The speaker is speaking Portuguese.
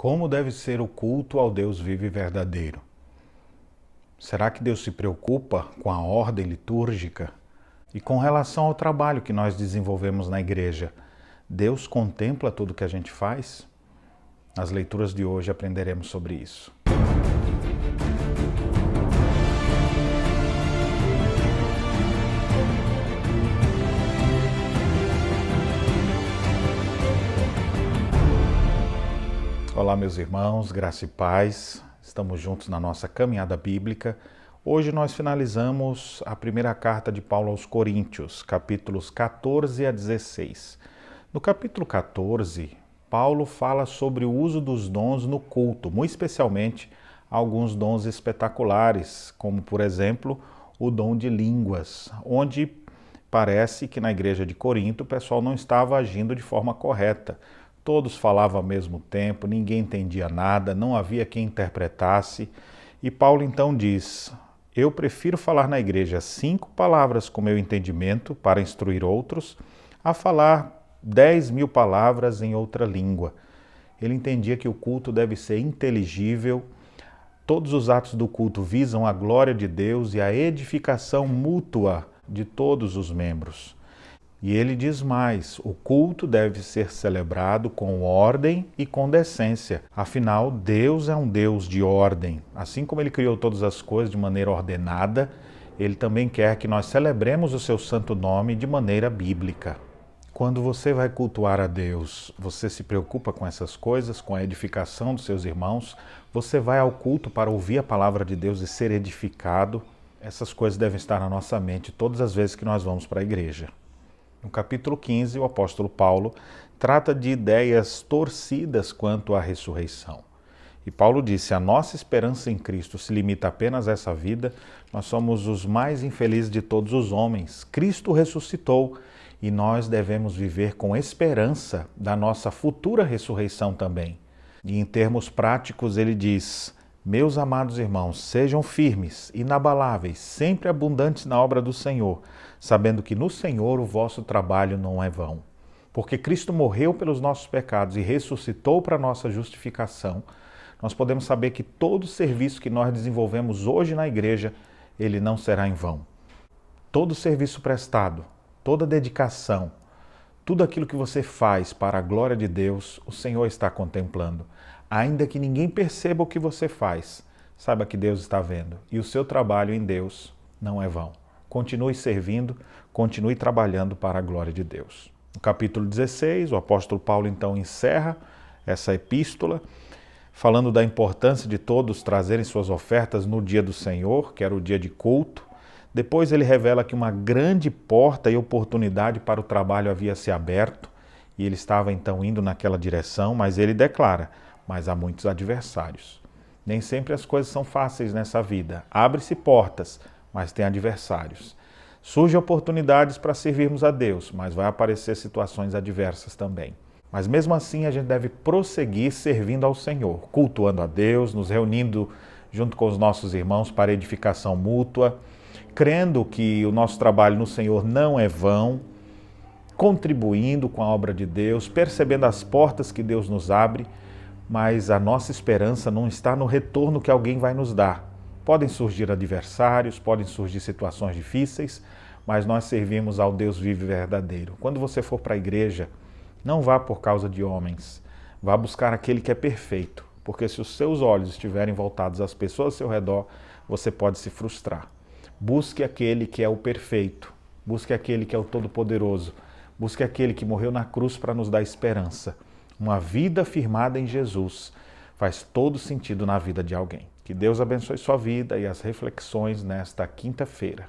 Como deve ser o culto ao Deus vivo e verdadeiro? Será que Deus se preocupa com a ordem litúrgica? E com relação ao trabalho que nós desenvolvemos na igreja, Deus contempla tudo que a gente faz? Nas leituras de hoje aprenderemos sobre isso. Olá, meus irmãos, graça e paz. Estamos juntos na nossa caminhada bíblica. Hoje nós finalizamos a primeira carta de Paulo aos Coríntios, capítulos 14 a 16. No capítulo 14, Paulo fala sobre o uso dos dons no culto, muito especialmente alguns dons espetaculares, como, por exemplo, o dom de línguas, onde parece que na igreja de Corinto o pessoal não estava agindo de forma correta. Todos falavam ao mesmo tempo, ninguém entendia nada, não havia quem interpretasse. E Paulo então diz: eu prefiro falar na igreja 5 palavras com meu entendimento para instruir outros, a falar 10.000 palavras em outra língua. Ele entendia que o culto deve ser inteligível, todos os atos do culto visam a glória de Deus e a edificação mútua de todos os membros. E ele diz mais, o culto deve ser celebrado com ordem e com decência. Afinal, Deus é um Deus de ordem. Assim como ele criou todas as coisas de maneira ordenada, ele também quer que nós celebremos o seu santo nome de maneira bíblica. Quando você vai cultuar a Deus, você se preocupa com essas coisas, com a edificação dos seus irmãos, você vai ao culto para ouvir a palavra de Deus e ser edificado. Essas coisas devem estar na nossa mente todas as vezes que nós vamos para a igreja. No capítulo 15, o apóstolo Paulo trata de ideias torcidas quanto à ressurreição. E Paulo disse, a nossa esperança em Cristo se limita apenas a essa vida, nós somos os mais infelizes de todos os homens. Cristo ressuscitou e nós devemos viver com esperança da nossa futura ressurreição também. E em termos práticos ele diz, meus amados irmãos, sejam firmes, inabaláveis, sempre abundantes na obra do Senhor, sabendo que no Senhor o vosso trabalho não é vão. Porque Cristo morreu pelos nossos pecados e ressuscitou para a nossa justificação, nós podemos saber que todo serviço que nós desenvolvemos hoje na igreja, ele não será em vão. Todo serviço prestado, toda dedicação, tudo aquilo que você faz para a glória de Deus, o Senhor está contemplando. Ainda que ninguém perceba o que você faz, saiba que Deus está vendo. E o seu trabalho em Deus não é vão. Continue servindo, continue trabalhando para a glória de Deus. No capítulo 16, o apóstolo Paulo então encerra essa epístola, falando da importância de todos trazerem suas ofertas no dia do Senhor, que era o dia de culto. Depois ele revela que uma grande porta e oportunidade para o trabalho havia se aberto, e ele estava então indo naquela direção, mas ele declara, mas há muitos adversários. Nem sempre as coisas são fáceis nessa vida. Abre-se portas, mas tem adversários. Surgem oportunidades para servirmos a Deus, mas vai aparecer situações adversas também. Mas mesmo assim a gente deve prosseguir servindo ao Senhor, cultuando a Deus, nos reunindo junto com os nossos irmãos para edificação mútua, crendo que o nosso trabalho no Senhor não é vão, contribuindo com a obra de Deus, percebendo as portas que Deus nos abre, mas a nossa esperança não está no retorno que alguém vai nos dar. Podem surgir adversários, podem surgir situações difíceis, mas nós servimos ao Deus vivo e verdadeiro. Quando você for para a igreja, não vá por causa de homens, vá buscar aquele que é perfeito, porque se os seus olhos estiverem voltados às pessoas ao seu redor, você pode se frustrar. Busque aquele que é o perfeito, busque aquele que é o todo-poderoso, busque aquele que morreu na cruz para nos dar esperança. Uma vida firmada em Jesus faz todo sentido na vida de alguém. Que Deus abençoe sua vida e as reflexões nesta quinta-feira.